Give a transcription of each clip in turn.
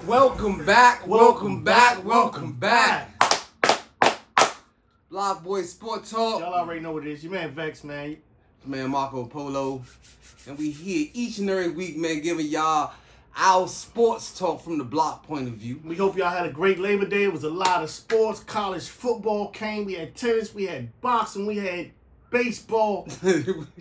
Welcome back. BlockBoy SportsTalk. Y'all already know what it is. Your man Vex, man. Man, Marco Polo. And we here each and every week, man, giving y'all our sports talk from the block point of view. We hope y'all had a great Labor Day. It was a lot of sports. College football came. We had tennis. We had boxing. We had baseball.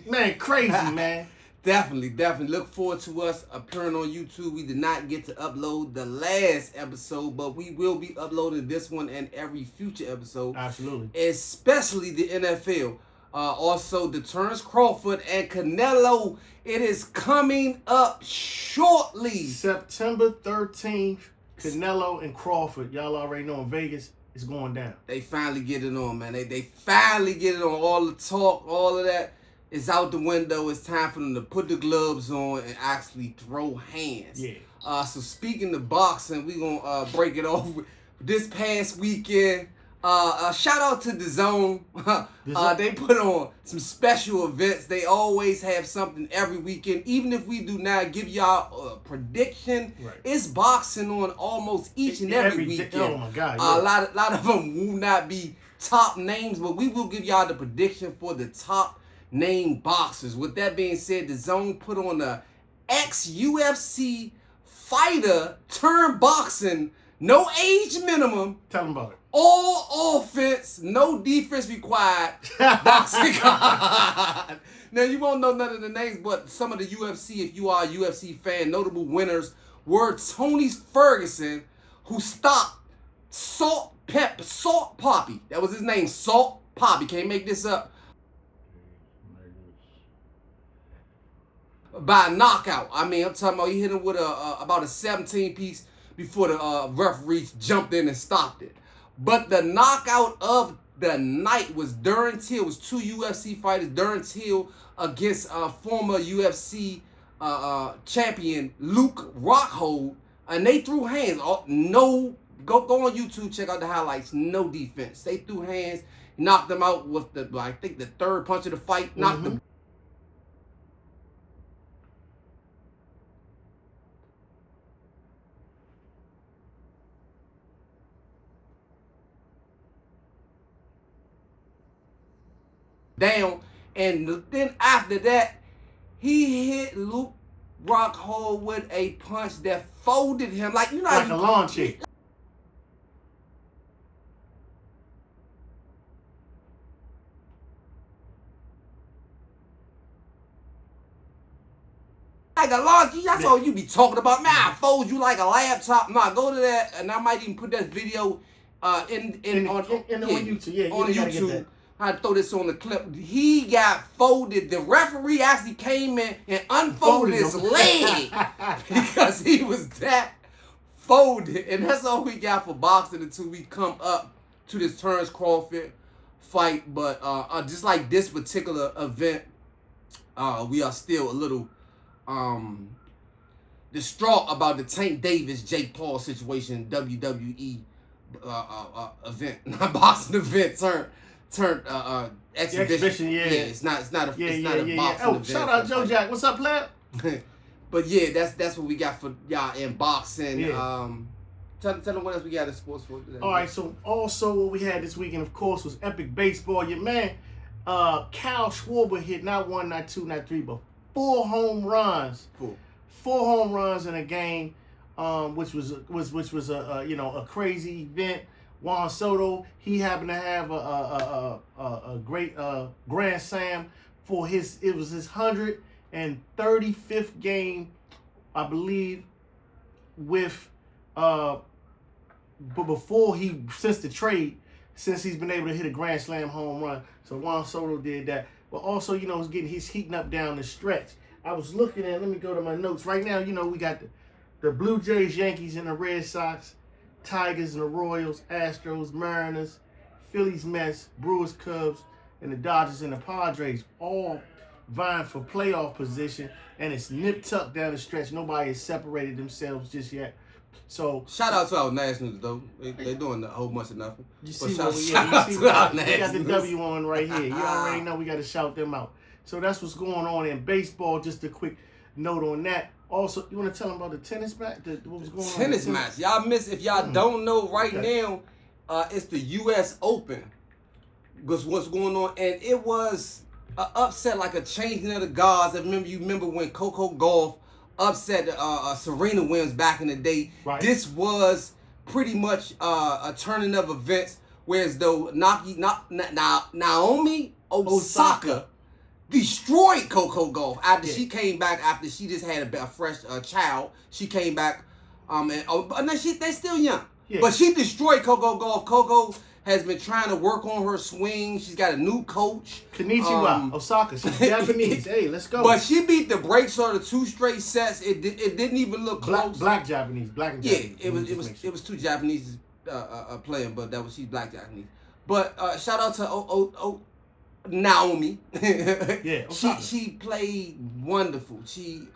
Man, crazy, man. Definitely. Look forward to us appearing on YouTube. We did not get to upload the last episode, but we will be uploading this one and every future episode. Absolutely. Especially the NFL. Also, the Terrence Crawford and Canelo. It is coming up shortly. September 13th, Canelo and Crawford. Y'all already know in Vegas, it's going down. They finally get it on, man. They finally get it on. All the talk, all of that is out the window. It's time for them to put the gloves on and actually throw hands. Yeah. So speaking of boxing, we're going to break it off this past weekend. Shout out to DAZN. They put on some special events. They always have something every weekend. Even if we do not give y'all a prediction, right, it's boxing on almost each and every weekend. Oh my God! Yeah. A lot of them will not be top names, but we will give y'all the prediction for the top name boxers. With that being said, DAZN put on a ex-UFC fighter turned boxing, no age minimum. Tell them about it. All offense, no defense required. Boxing card. Now, you won't know none of the names, but some of the UFC, if you are a UFC fan, notable winners were Tony Ferguson, who stopped Salt Poppy. That was his name, Salt Poppy. Can't make this up. By a knockout. I mean, I'm talking about he hit him with about a 17-piece before the referees jumped in and stopped it. But the knockout of the night was Darren Till. It was two UFC fighters, Darren Till against former UFC champion Luke Rockhold, and they threw hands. No, go on YouTube, check out the highlights. No defense. They threw hands, knocked them out with I think the third punch of the fight. Knocked them down, and then after that, he hit Luke Rockhold with a punch that folded him like like a lawn chair. Like a lawn chair. That's all you be talking about. Man, I fold you like a laptop. Nah, go to that, and I might even put that video on YouTube. Yeah, on YouTube. I throw this on the clip. He got folded. The referee actually came in and unfolded his leg because he was that folded. And that's all we got for boxing until we come up to this Terrence Crawford fight. But just like this particular event, we are still a little distraught about the Tank Davis Jake Paul situation, WWE event, not boxing event turned exhibition. Yeah, it's not a boxing event. Oh, shout out Joe Jack. What's up, player? But yeah, that's what we got for y'all in boxing. Yeah. Tell them what else we got in sports for today. All right, so also what we had this weekend, of course, was epic baseball. Your man, Kyle Schwarber hit not one, not two, not three, but 4 home runs. Four home runs in a game, which was a crazy event. Juan Soto, he happened to have a great grand slam for his 135th game, I believe, with but before since the trade, since he's been able to hit a grand slam home run. So Juan Soto did that. But also, he's heating up down the stretch. I was looking at, let me go to my notes. Right now, we got the Blue Jays, Yankees, and the Red Sox, Tigers and the Royals, Astros, Mariners, Phillies, Mets, Brewers, Cubs, and the Dodgers and the Padres all vying for playoff position, and it's nip tuck down the stretch. Nobody has separated themselves just yet. So shout out to our nationals though. They doing a whole bunch of nothing. you But see shout what we out to our we got the nationals. W on right here. You already know we got to shout them out. So that's what's going on in baseball. Just a quick note on that. Also, you want to tell them about the tennis match? What was going on? Tennis match. Y'all miss if y'all don't know right now. It's the U.S. Open. Was what's going on, and it was an upset, like a changing of the guards. You remember when Coco Gauff upset Serena Williams back in the day. Right. This was pretty much a turning of events, whereas though Naomi Osaka destroyed Coco Gauff after she came back after she just had a fresh child. She came back, and they're still young, but she destroyed Coco Gauff. Coco has been trying to work on her swing. She's got a new coach. Konnichiwa, Osaka. She's Japanese. Hey, let's go. But she beat the brakes on the 2 straight sets. It didn't even look close. Black Japanese. Black and Japanese. Yeah, it was 2 Japanese playing, but she's black Japanese. But shout out to Naomi. Yeah, Osaka. She played wonderful. She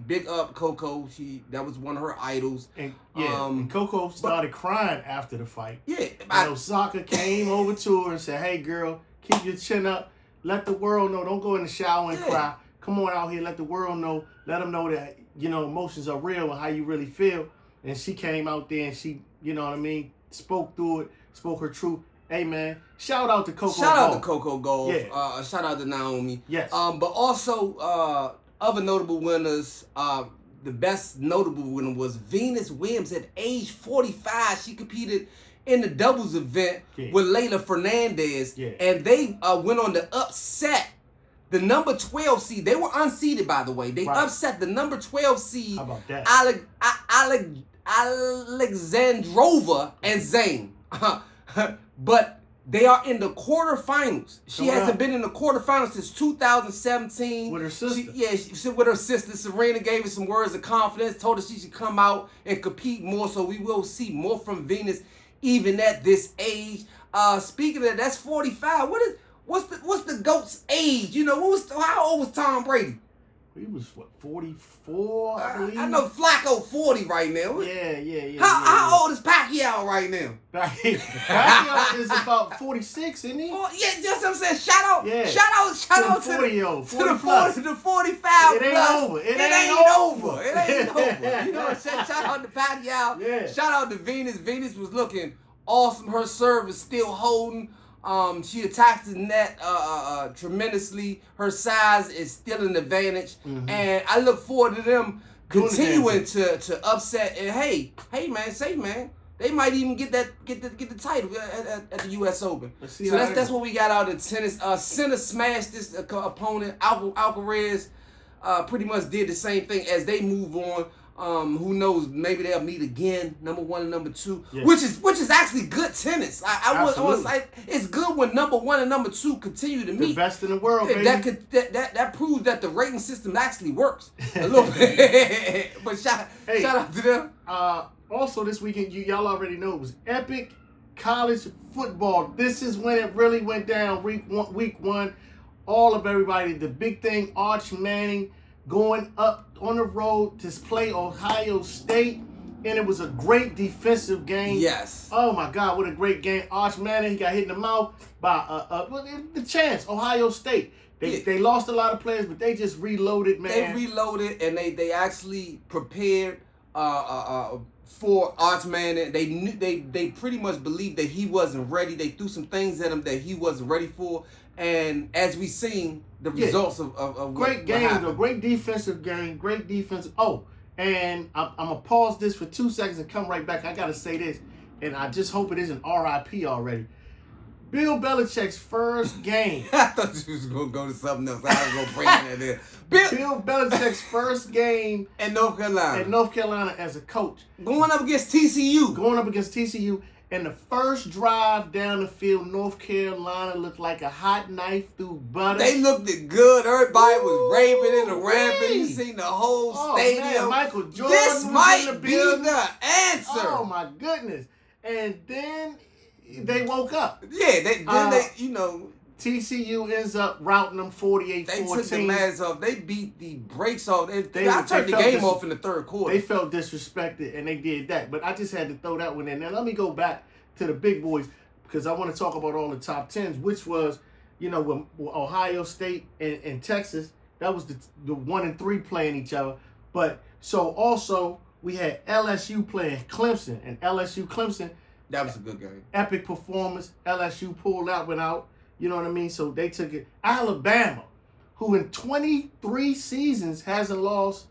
big up Coco. That was one of her idols. And and Coco started crying after the fight. Yeah, and Osaka came over to her and said, "Hey, girl, keep your chin up. Let the world know. Don't go in the shower and cry. Come on out here. Let the world know. Let them know that emotions are real and how you really feel." And she came out there and she, spoke through it, spoke her truth. Hey man, shout out to Coco. Shout out to Coco Gauff. Yeah. Shout out to Naomi. Yes. But also other notable winners. The best notable winner was Venus Williams at age 45. She competed in the doubles event with Leylah Fernandez, and they went on to upset the number 12 seed. They were unseeded, by the way. They upset the number 12 seed. How about that? Alexandrova and Zane. But they are in the quarterfinals. She hasn't been in the quarterfinals since 2017. With her sister. She with her sister. Serena gave her some words of confidence, told her she should come out and compete more. So we will see more from Venus even at this age. Speaking of that, that's 45. What's the GOAT's age? How old was Tom Brady? He was 44, I believe. I know Flacco 40 right now. Yeah. How old is Pacquiao right now? Pacquiao is about 46, isn't he? Yeah, just what I'm saying. Shout out to the 40-year-old, to the 45 It ain't plus. over. It ain't over. You know what I'm saying? Shout out to Pacquiao. Yeah. Shout out to Venus. Venus was looking awesome. Her serve is still holding. She attacks the net tremendously. Her size is still an advantage, and I look forward to them continuing to upset. And hey, man, they might even get the title at the U.S. Open. So that's what we got out of tennis. Sinner smashed this opponent. Alcaraz pretty much did the same thing as they move on. Who knows? Maybe they'll meet again, number 1 and number 2, which is actually good tennis. I was like, it's good when number 1 and number 2 continue to meet. The best in the world, baby. That proves that the rating system actually works a little bit. But shout out to them. Also this weekend, y'all already know it was epic college football. This is when it really went down. Week one, all of everybody. The big thing, Arch Manning going up on the road to play Ohio State, and it was a great defensive game. Yes. Oh my God, what a great game! Arch Manning, he got hit in the mouth by the chance, Ohio State. They lost a lot of players, but they just reloaded, man. They reloaded, and they actually prepared for Arch Manning. They knew they pretty much believed that he wasn't ready. They threw some things at him that he wasn't ready for. And as we seen the results of great game, though, great defensive game, great defensive. Oh, and I'm gonna pause this for 2 seconds and come right back. I gotta say this, and I just hope it isn't RIP already. Bill Belichick's first game. I thought you was gonna go to something else. I was gonna bring that in. Bill Belichick's first game in North Carolina as a coach, going up against TCU. And the first drive down the field, North Carolina looked like a hot knife through butter. They looked good. Everybody was raving and ramping. You seen the whole stadium. Man, Michael Jordan this might be building. the answer. Oh my goodness! And then they woke up. Yeah, they TCU ends up routing them 48-14. They took the mask off. They beat the brakes off. I turned the felt game off in the third quarter. They felt disrespected, and they did that. But I just had to throw that one in. Now, let me go back to the big boys, because I want to talk about all the top 10s, which was, with Ohio State and Texas. That was the 1 and 3 playing each other. But so also we had LSU playing Clemson, and Clemson. That was a good game. Epic performance. LSU pulled that one out. You know what I mean? So they took it. Alabama, who in 23 seasons hasn't lost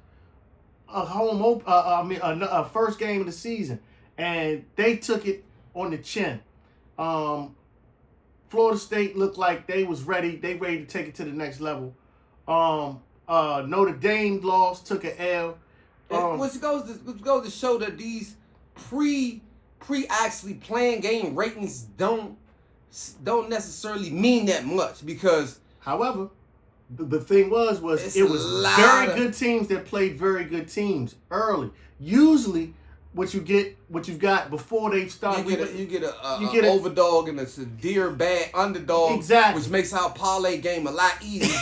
a first game of the season, and they took it on the chin. Florida State looked like they was ready. They ready to take it to the next level. Notre Dame lost, took an L. Which goes to show that these pre actually playing game ratings don't necessarily mean that much, because however, the thing was it was very good teams that played very good teams early. Usually what you've got before they start. You get an overdog and a severe bad underdog, exactly, which makes our parlay game a lot easier.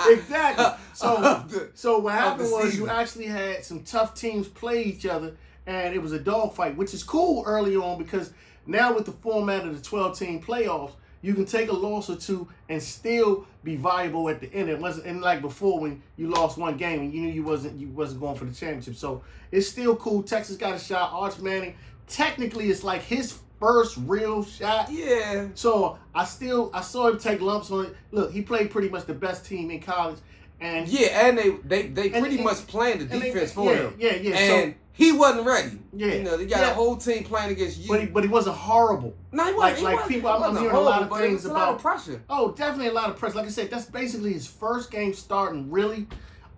Exactly. So what happened was you actually had some tough teams play each other, and it was a dogfight, which is cool early on, because now with the format of the 12-team playoffs, you can take a loss or two and still be viable at the end. It wasn't like before when you lost one game and you knew you wasn't going for the championship. So it's still cool. Texas got a shot. Arch Manning, technically, it's like his first real shot. Yeah. So I saw him take lumps on it. Look, he played pretty much the best team in college, and they pretty much planned the defense for him. Yeah. And he wasn't ready. Yeah. They got a whole team playing against you. But he wasn't horrible. No, he wasn't. I'm hearing a lot of things about. A lot of pressure. Oh, definitely a lot of pressure. Like I said, that's basically his first game starting really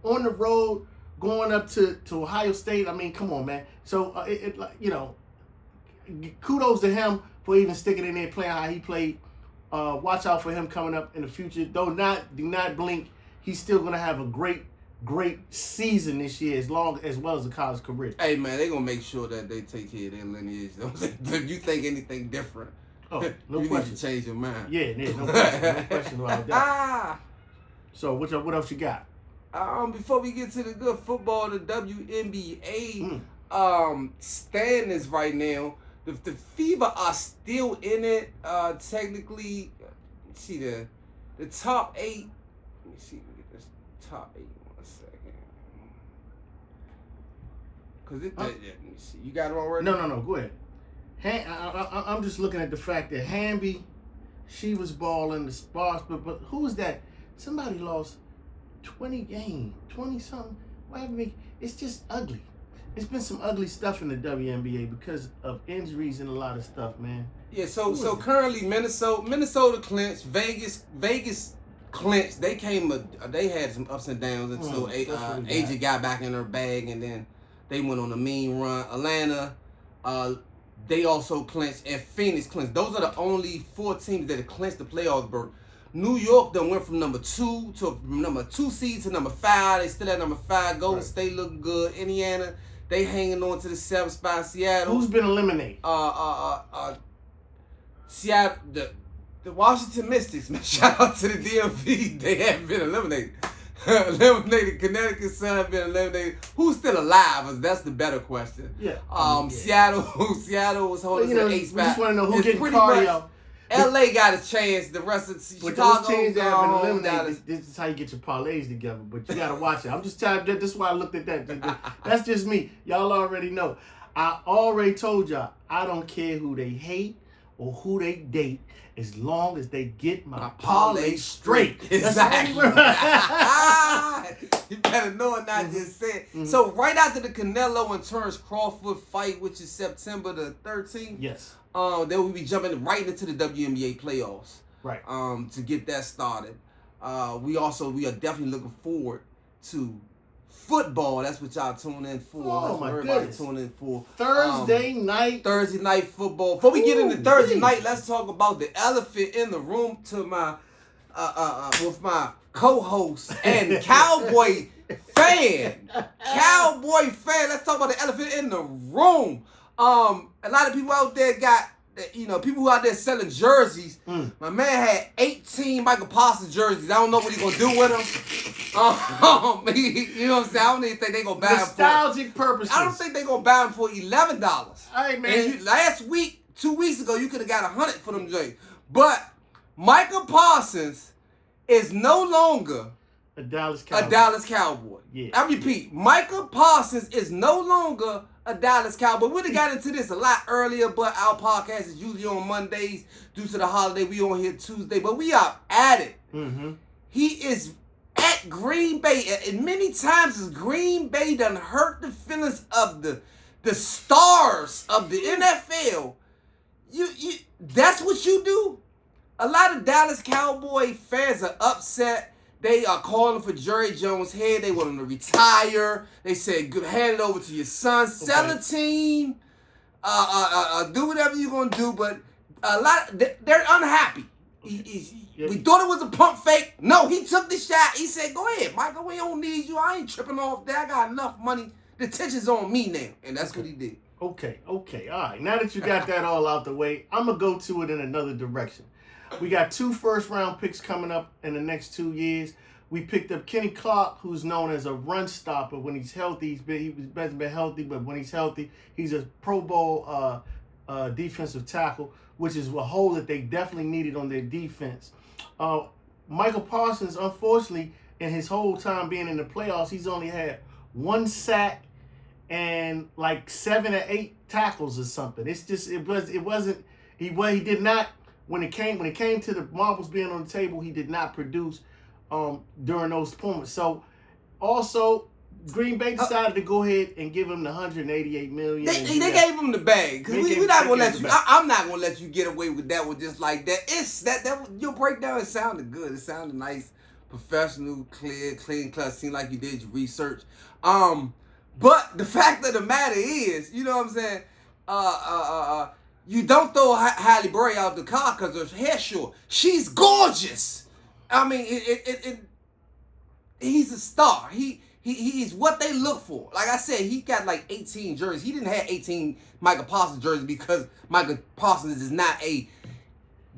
on the road, going up to Ohio State. I mean, come on, man. So kudos to him for even sticking in there, playing how he played. Watch out for him coming up in the future. Do not blink. He's still gonna have a great season this year, as well as a college career. Hey man, they gonna make sure that they take care of their lineage. If you think anything different, no you question. need to change your mind. Yeah, no question about that. So what else you got? Before we get to the good football, the WNBA standings right now. The Fever are still in it. Technically, let's see the top 8. Let me see. Top 8. 1 second. Let me see. You got it already? No. Go ahead. I'm just looking at the fact that Hamby, she was balling the Sparks, but who was that? Somebody lost 20 games, 20 something. What happened? It's just ugly. It's been some ugly stuff in the WNBA because of injuries and a lot of stuff, man. Yeah. So currently Minnesota clinched. Vegas clinched. They had some ups and downs until AJ got back in her bag, and then they went on a mean run. Atlanta, they also clinched, and Phoenix clinched. Those are the only 4 teams that have clinched the playoff berth. New York then went from number 2 seed to number 5. They still at number 5. Golden State looking good. Indiana, they hanging on to the 7th spot. Seattle, who's been eliminated? Seattle, the Washington Mystics, man. Shout out to the DMV. They haven't been eliminated. Connecticut Sun have been eliminated. Who's still alive? That's the better question. Yeah. Seattle was holding the 8th spot. We just want to know who getting cardio. LA got a chance. The rest of Chicago, those teams that have been eliminated, this is how you get your parlays together. But you got to watch it. I'm just telling you, this is why I looked at that. That's just me. Y'all already know. I already told y'all, I don't care who they hate or who they date, as long as they get my parlay straight. Exactly. You better know it, not just say it. Mm-hmm. So right after the Canelo and Terrence Crawford fight, which is September the 13th, yes, then we'll be jumping right into the WNBA playoffs. Right. To get that started. We are definitely looking forward to football. That's what y'all tune in for. Oh, my goodness. Tune in for Thursday night football. Before we get into Thursday night, let's talk about the elephant in the room to my with my co-host and Cowboy fan. Let's talk about the elephant in the room. A lot of people out there got people who out there selling jerseys. My man had 18 Michael Parsons jerseys. I don't know what he's gonna do with them. You know what I'm saying? I don't even think they gonna buy him for nostalgic purposes. I don't think they gonna buy him for $11. Hey man, And last week, 2 weeks ago, you could have got 100 for them jerseys. But Michael Parsons is no longer a Dallas Cowboy. A Dallas Cowboy. Yeah. I repeat, Micah Parsons is no longer a Dallas Cowboy. We'd have got into this a lot earlier, but our podcast is usually on Mondays due to the holiday. We on here Tuesday, but we are at it. He is at Green Bay, and many times as Green Bay done hurt the feelings of the stars of the NFL. You that's what you do. A lot of Dallas Cowboy fans are upset. They are calling for Jerry Jones' head. They want him to retire. They said, hand it over to your son. Sell a team. Do whatever you're going to do. But they're unhappy. We thought it was a pump fake. No, he took the shot. He said, go ahead, Michael. We don't need you. I ain't tripping off that. I got enough money. The attention's on me now. And that's what he did. Okay. All right. Now that you got that all out the way, I'm going to go to it in another direction. We got 2 first-round picks coming up in the next 2 years. We picked up Kenny Clark, who's known as a run stopper when he's healthy. He hasn't been healthy, but when he's healthy, he's a Pro Bowl defensive tackle, which is a hole that they definitely needed on their defense. Michael Parsons, unfortunately, in his whole time being in the playoffs, he's only had 1 sack and like 7 or 8 tackles or something. It's just he did not. When it came to the marbles being on the table, he did not produce during those moments. So, also, Green Bay decided to go ahead and give him the $188 million. They gave him the bag because we're not gonna let you. I'm not gonna let you get away with that one just like that. It's that your breakdown. It sounded good. It sounded nice, professional, clean, cut. Seemed like you did your research. But the fact of the matter is, you know what I'm saying? You don't throw Halle Berry out the car because her hair short. She's gorgeous. I mean, he's a star. He's what they look for. Like I said, he got like 18 jerseys. He didn't have 18 Michael Parsons jerseys because Michael Parsons is not a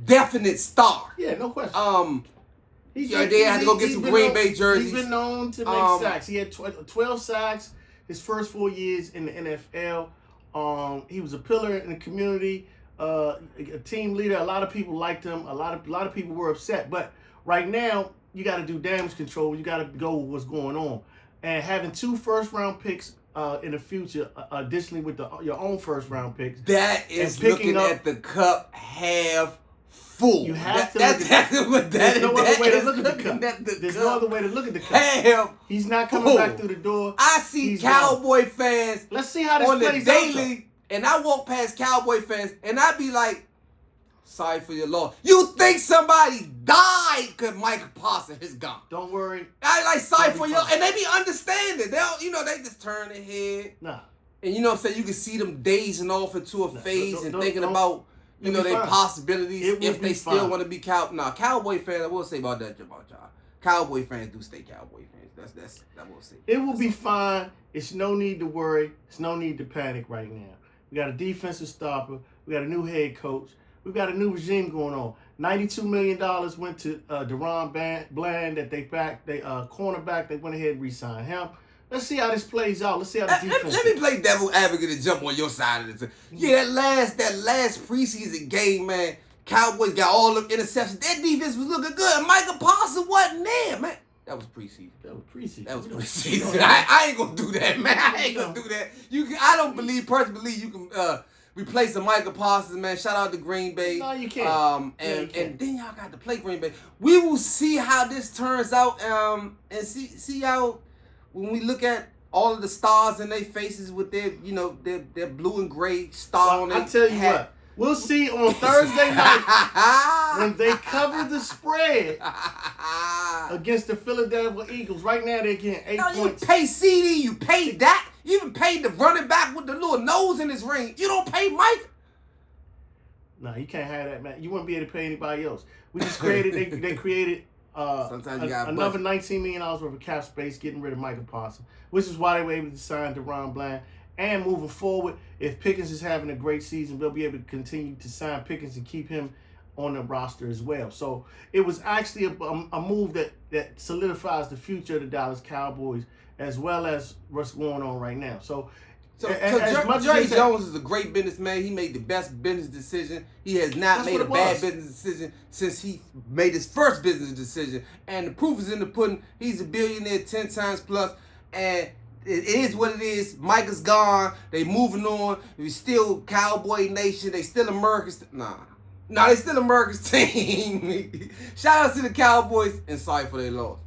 definite star. Yeah, no question. They had to go get some Green Bay jerseys. He's been known to make sacks. He had 12 sacks his first 4 years in the NFL. He was a pillar in the community, a team leader. A lot of people liked him. A lot of people were upset. But right now, you got to do damage control. You got to go with what's going on. And having 2 first-round picks in the future, additionally with your own first-round picks. That is looking at the cup half full. You have to look at that. There's no other way to look at the cup. There's no other way to look at the cup. He's not coming back through the door. I see Cowboy fans. Let's see how this on plays the daily, and I walk past Cowboy fans, and I be like, sorry for your loss. You think somebody died because Michael Parsons is gone? Don't worry. I like sorry for your, and they be understanding. They just turn their head. Nah. And you know what I'm saying? You can see them dazing off into a phase and thinking about their possibilities if they still want to be Cowboy fans. I will say about that about y'all. Cowboy fans do stay Cowboy fans. That's I will say. It will be fine. It's no need to worry. It's no need to panic right now. We got a defensive stopper. We got a new head coach. We got a new regime going on. $92 million went to Deron Bland that they cornerback. They went ahead and re-signed him. Let's see how this plays out. Let's see how the defense. Let me play devil advocate and jump on your side of this. Yeah, that last preseason game, man. Cowboys got all the interceptions. That defense was looking good. And Michael Parsons wasn't there, man. That was preseason. I ain't gonna do that, man. I ain't gonna do that. I don't personally believe you can replace a Michael Parsons, man. Shout out to Green Bay. No, you can't. And then y'all got to play Green Bay. We will see how this turns out. And see how when we look at all of the stars in their faces with their blue and gray star on their hat. I tell you what. We'll see on Thursday night when they cover the spread against the Philadelphia Eagles. Right now, they're getting 8 points. You pay CD, you pay that. You even paid the running back with the little nose in his ring. You don't pay Mike. No, you can't have that, man. You wouldn't be able to pay anybody else. We just created. They created another $19 million worth of cap space, getting rid of Michael Parsons, which is why they were able to sign Deron Bland And moving forward, if Pickens is having a great season, they'll be able to continue to sign Pickens and keep him on the roster as well. So it was actually a move that solidifies the future of the Dallas Cowboys as well as what's going on right now. So Jerry Jones is a great businessman. He made the best business decision. He has not made a bad business decision since he made his first business decision. And the proof is in the pudding. He's a billionaire 10 times plus. And it is what it is. Micah's gone. They moving on. We still Cowboy Nation. They still America's. Nah, they still America's team. Shout out to the Cowboys and sorry for their loss.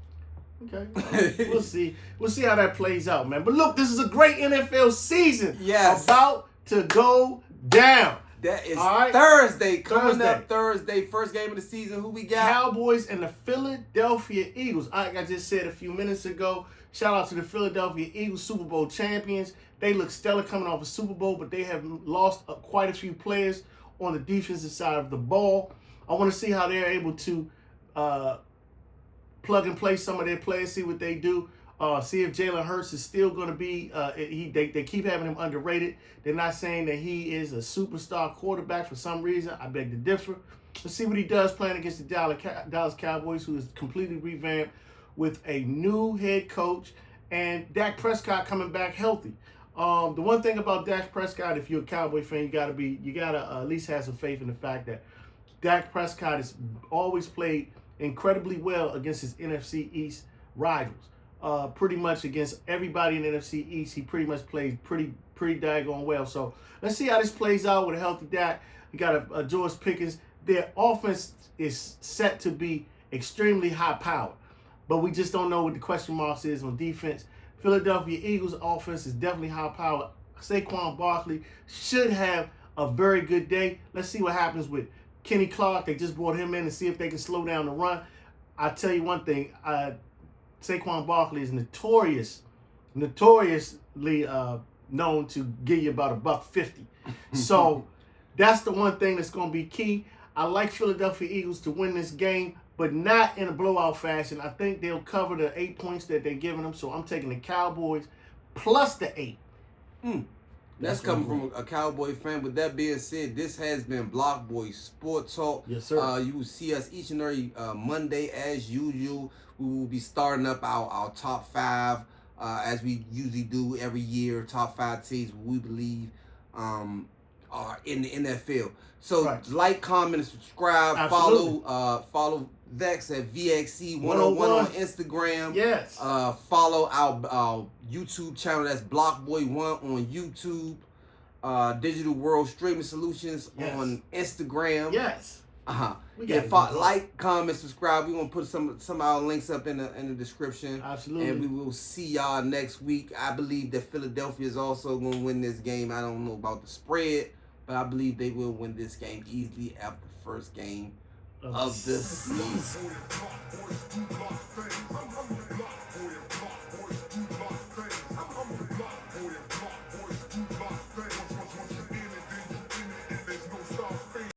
Okay, we'll see. We'll see how that plays out, man. But look, this is a great NFL season. Yes. About to go down. That is Thursday. Coming up Thursday. First game of the season. Who we got? Cowboys and the Philadelphia Eagles. Like I just said a few minutes ago, shout out to the Philadelphia Eagles, Super Bowl champions. They look stellar coming off a Super Bowl, but they have lost quite a few players on the defensive side of the ball. I want to see how they're able to plug and play some of their players, see what they do. See if Jalen Hurts is still going to be. They keep having him underrated. They're not saying that he is a superstar quarterback for some reason. I beg to differ. Let's see what he does playing against the Dallas Cowboys, who is completely revamped with a new head coach and Dak Prescott coming back healthy. The one thing about Dak Prescott, if you're a Cowboy fan, you gotta at least have some faith in the fact that Dak Prescott has always played incredibly well against his NFC East rivals. Pretty much against everybody in the NFC East, he pretty much plays pretty daggone well. So let's see how this plays out with a healthy Dak. You got a George Pickens. Their offense is set to be extremely high powered, but we just don't know what the question marks is on defense. Philadelphia Eagles offense is definitely high powered. Saquon Barkley should have a very good day. Let's see what happens with Kenny Clark. They just brought him in and see if they can slow down the run. I'll tell you one thing. Saquon Barkley is notoriously known to give you about $150. So that's the one thing that's going to be key. I like Philadelphia Eagles to win this game, but not in a blowout fashion. I think they'll cover the 8 points that they're giving them. So I'm taking the Cowboys plus the 8. That's coming from a Cowboy fan. With that being said, this has been BlockBoy SportsTalk. Yes, sir. You will see us each and every Monday as usual. We will be starting up our top 5 as we usually do every year. Top 5 teams we believe are in the NFL. So like, comment, and subscribe. Absolutely. Follow Vex at VXC101 on Instagram. Yes. Follow our YouTube channel. That's BlockBoy1 on YouTube. Digital World Streaming Solutions on Instagram. Yes. Like, comment, subscribe. We're gonna put some of our links up in the description. Absolutely. And we will see y'all next week. I believe that Philadelphia is also gonna win this game. I don't know about the spread, but I believe they will win this game easily after the first game of the season.